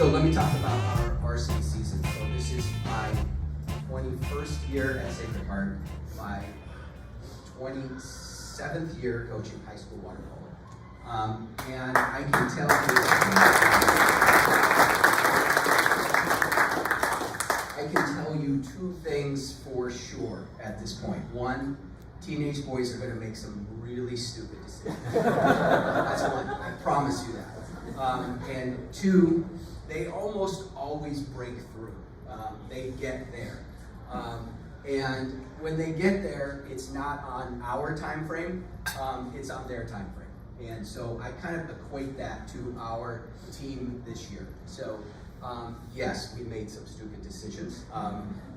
So let me talk about our varsity season. So this is my 21st year at Sacred Heart, my 27th year coaching high school water polo. And I can tell you two things for sure at this point. One, teenage boys are going to make some really stupid decisions. That's one, I promise you that. And two, they almost always break through. They get there. And when they get there, it's not on our time frame, it's on their time frame. And so I kind of equate that to our team this year. So yes, we made some stupid decisions.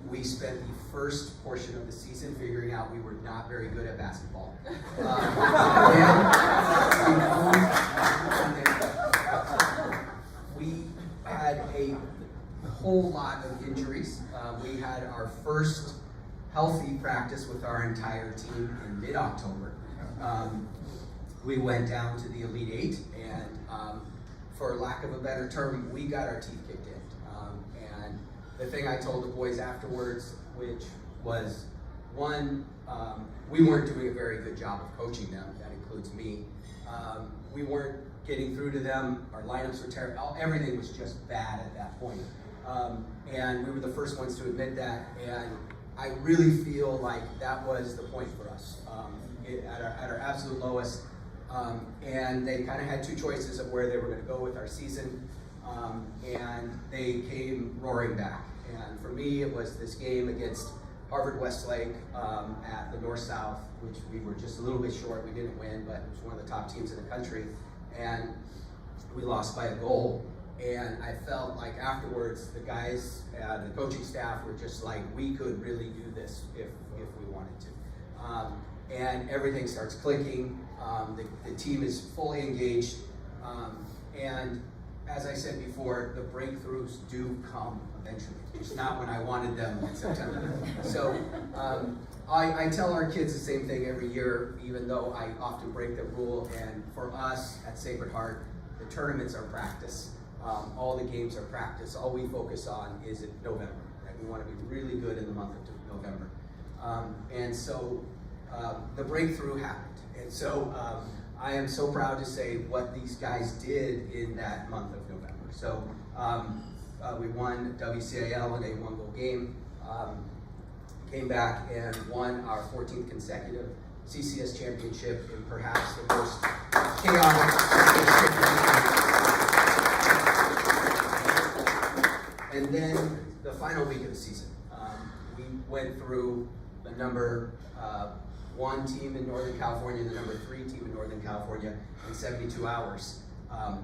We spent the first portion of the season figuring out we were not very good at basketball. We had a whole lot of injuries. We had our first healthy practice with our entire team in mid-October. We went down to the Elite Eight, and for lack of a better term, we got our teeth kicked in. And the thing I told the boys afterwards, which was, one, we weren't doing a very good job of coaching them. That includes me. We weren't getting through to them. Our lineups were terrible. Everything was just bad at that point. And we were the first ones to admit that. And I really feel like that was the point for us at our absolute lowest. And they kind of had two choices of where they were going to go with our season. And they came roaring back. And for me, it was this game against Harvard Westlake at the North-South, which we were just a little bit short. We didn't win, but it was one of the top teams in the country. And we lost by a goal. And I felt like afterwards, the guys, the coaching staff were just like, we could really do this if we wanted to. And everything starts clicking. The team is fully engaged. And as I said before, the breakthroughs do come eventually. It's not when I wanted them in September. So I tell our kids the same thing every year, even though I often break the rule. And for us at Sacred Heart, the tournaments are practice. All the games are practice. All we focus on is in November. Right? We want to be really good in the month of November. And so the breakthrough happened. And so I am so proud to say what these guys did in that month of November. So we won WCIL in a one-goal game, came back and won our 14th consecutive CCS championship in perhaps the most chaotic. And then the final week of the season, we went through the number 1 team in Northern California and the number 3 team in Northern California in 72 hours.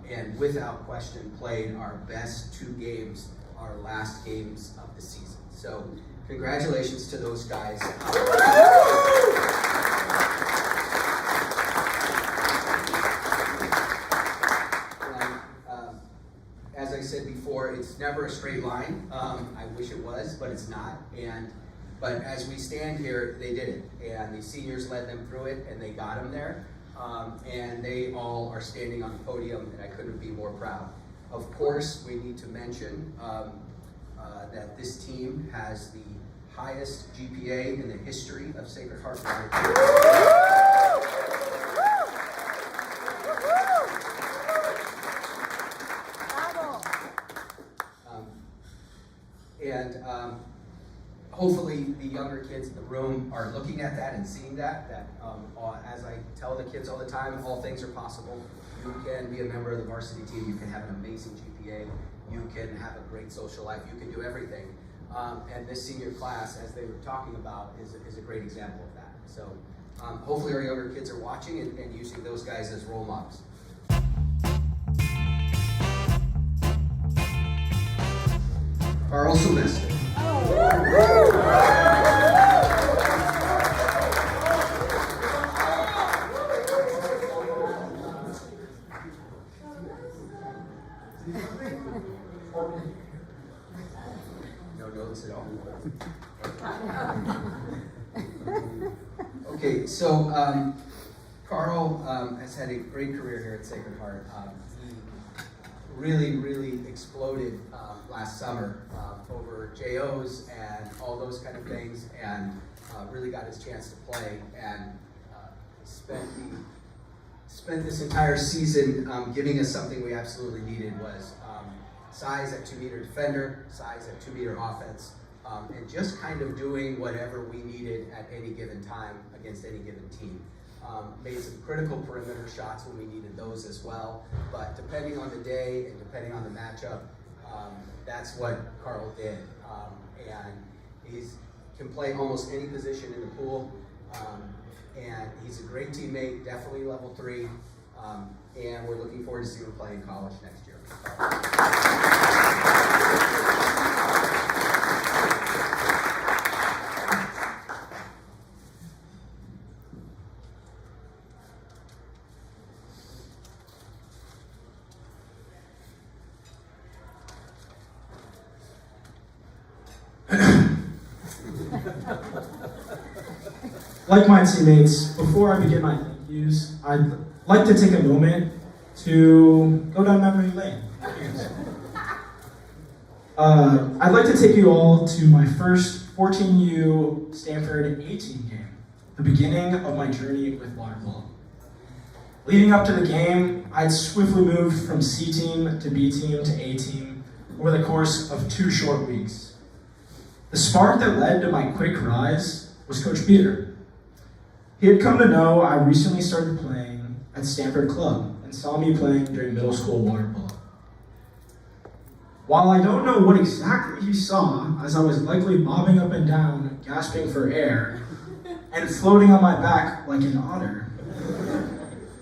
And without question played our best 2 games, our last games of the season. So congratulations to those guys. As I said before, it's never a straight line. I wish it was, but it's not. But as we stand here, they did it. And the seniors led them through it, and they got them there. And they all are standing on the podium, and I couldn't be more proud. Of course, we need to mention that this team has the highest GPA in the history of Sacred Heart. Hopefully the younger kids in the room are looking at that and seeing that as I tell the kids all the time, all things are possible. You can be a member of the varsity team, you can have an amazing GPA, you can have a great social life, you can do everything. And this senior class, as they were talking about, is a great example of that. So hopefully our younger kids are watching and using those guys as role models. Karl Sylvester. No notes at all. Okay, so Karl has had a great career here at Sacred Heart. really exploded last summer over JOs and all those kind of things, and really got his chance to play, and spent this entire season giving us something we absolutely needed, was size at 2-meter defender, size at 2-meter offense, and just kind of doing whatever we needed at any given time against any given team. Made some critical perimeter shots when we needed those as well, but depending on the day and depending on the matchup, that's what Karl did. And he can play almost any position in the pool, and he's a great teammate, definitely level 3, and we're looking forward to seeing him play in college next year. Like my teammates, before I begin my thank yous, I'd like to take a moment to go down memory lane. I'd like to take you all to my first 14U Stanford A-team game, the beginning of my journey with water polo. Leading up to the game, I'd swiftly moved from C-team to B-team to A-team over the course of 2 short weeks. The spark that led to my quick rise was Coach Peter. He had come to know I recently started playing at Stanford Club and saw me playing during middle school water polo. While I don't know what exactly he saw, as I was likely bobbing up and down, gasping for air, and floating on my back like an otter,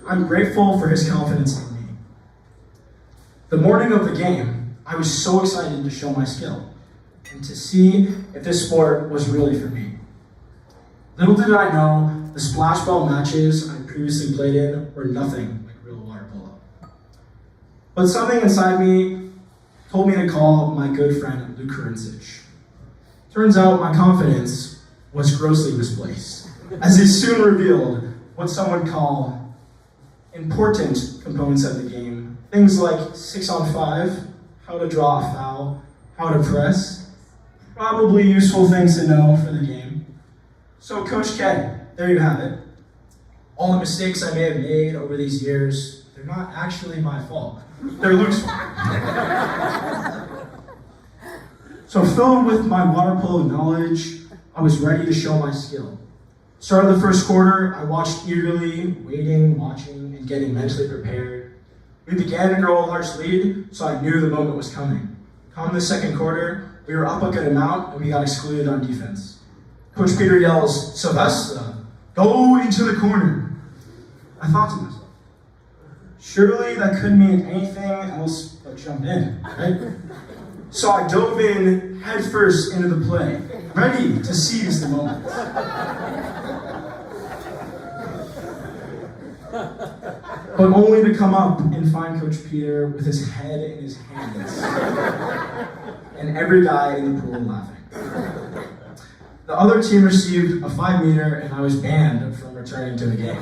I'm grateful for his confidence in me. The morning of the game, I was so excited to show my skill and to see if this sport was really for me. Little did I know, the splash ball matches I previously played in were nothing like real water polo. But something inside me told me to call my good friend Luke Kurincic. Turns out my confidence was grossly misplaced, as he soon revealed what some would call important components of the game. Things like 6-on-5, how to draw a foul, how to press, probably useful things to know for the game. So Coach K, there you have it. All the mistakes I may have made over these years, they're not actually my fault. They're Luke's fault. So filled with my water polo knowledge, I was ready to show my skill. Started the first quarter, I watched eagerly, waiting, watching, and getting mentally prepared. We began to grow a large lead, so I knew the moment was coming. Come the second quarter, we were up a good amount, and we got excluded on defense. Coach Peter yells, "Sylvester, go into the corner." I thought to myself, surely that couldn't mean anything else but jump in, right? So I dove in headfirst into the play, ready to seize the moment. But only to come up and find Coach Peter with his head in his hands, and every guy in the pool laughing. The other team received a 5-meter, and I was banned from returning to the game.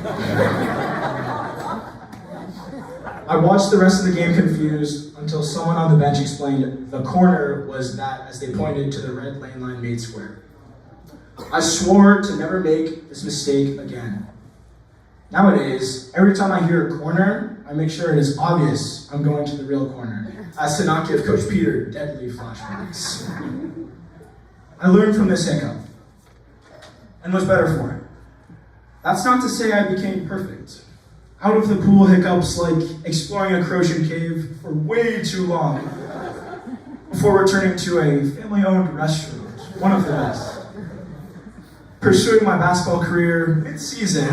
I watched the rest of the game confused until someone on the bench explained the corner was that as they pointed to the red lane line made square. I swore to never make this mistake again. Nowadays, every time I hear a corner, I make sure it is obvious I'm going to the real corner, as to not give Coach Peter deadly flashbacks. I learned from this hiccup, and was better for it. That's not to say I became perfect. Out of the pool hiccups like exploring a Croatian cave for way too long before returning to a family-owned restaurant, one of the best. Pursuing my basketball career mid-season,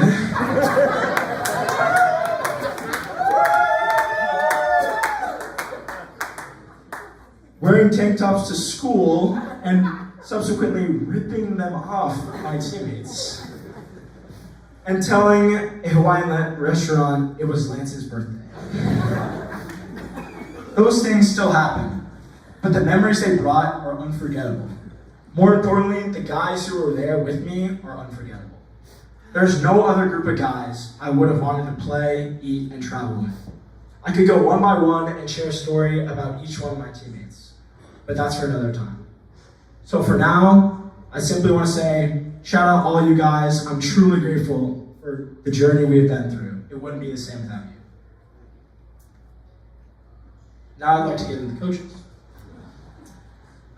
wearing tank tops to school and subsequently ripping them off my teammates, and telling a Hawaiian restaurant it was Lance's birthday. Those things still happen, but the memories they brought are unforgettable. More importantly, the guys who were there with me are unforgettable. There's no other group of guys I would have wanted to play, eat, and travel with. I could go one by one and share a story about each one of my teammates, but that's for another time. So for now, I simply want to say, shout out all you guys. I'm truly grateful for the journey we've been through. It wouldn't be the same without you. Now I'd like to get into the coaches.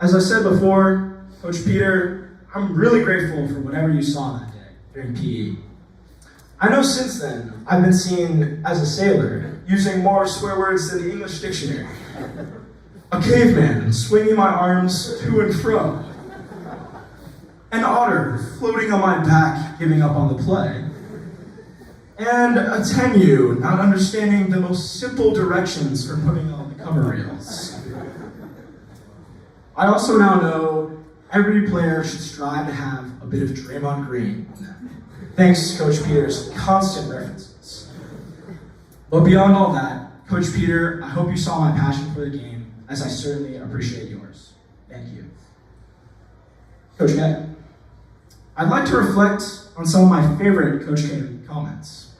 As I said before, Coach Peter, I'm really grateful for whatever you saw that day during PE. I know since then, I've been seen as a sailor, using more swear words than the English dictionary. A caveman, swinging my arms to and fro. An otter, floating on my back, giving up on the play. And a tenue, not understanding the most simple directions for putting on the cover reels. I also now know every player should strive to have a bit of Draymond Green in them, thanks to Coach Peter's constant references. But beyond all that, Coach Peter, I hope you saw my passion for the game, as I certainly appreciate yours. Thank you. Coach K, I'd like to reflect on some of my favorite Coach K comments.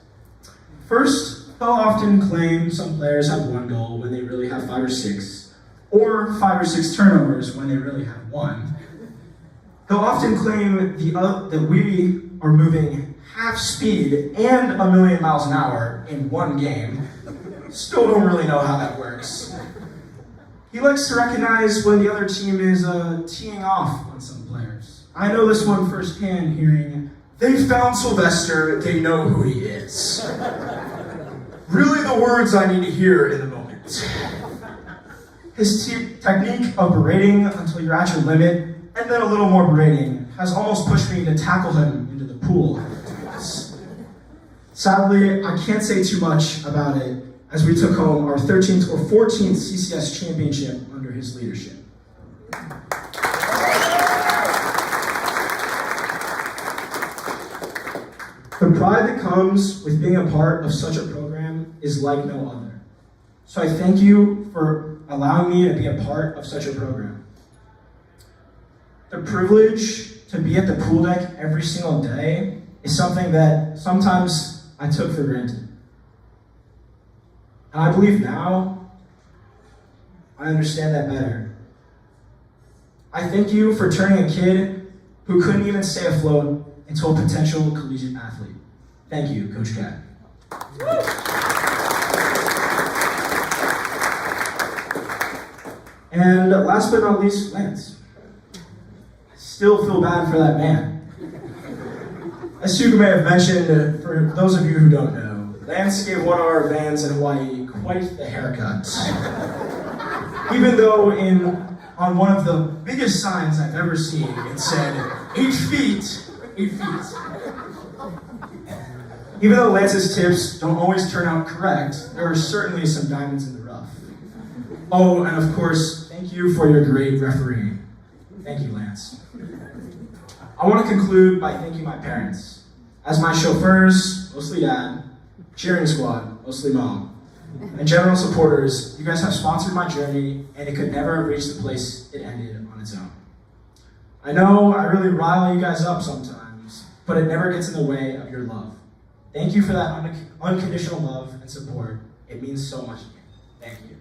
First, he'll often claim some players have one goal when they really have 5 or 6, or 5 or 6 turnovers when they really have 1. He'll often claim that we are moving half speed and 1,000,000 miles an hour in one game. Still don't really know how that works. He likes to recognize when the other team is teeing off on some players. I know this one firsthand, hearing, "They found Sylvester, they know who he is." Really the words I need to hear in the moment. His technique of berating until you're at your limit, and then a little more berating, has almost pushed me to tackle him into the pool. Sadly, I can't say too much about it, as we took home our 13th or 14th CCS championship under his leadership. The pride that comes with being a part of such a program is like no other. So I thank you for allowing me to be a part of such a program. The privilege to be at the pool deck every single day is something that sometimes I took for granted. And I believe now I understand that better. I thank you for turning a kid who couldn't even stay afloat into a potential collegiate athlete. Thank you, Coach Cat. And last but not least, Lance. I still feel bad for that man. As Suga may have mentioned, for those of you who don't know, Lance gave one of our vans in Hawaii quite the haircut. Even though on one of the biggest signs I've ever seen, it said, 8 feet, 8 feet. Even though Lance's tips don't always turn out correct, there are certainly some diamonds in the rough. Oh, and of course, thank you for your great refereeing. Thank you, Lance. I want to conclude by thanking my parents. As my chauffeurs, mostly dad, cheering squad, mostly mom, and general supporters, you guys have sponsored my journey, and it could never have reached the place it ended on its own. I know I really rile you guys up sometimes, but it never gets in the way of your love. Thank you for that unconditional love and support. It means so much to me. Thank you.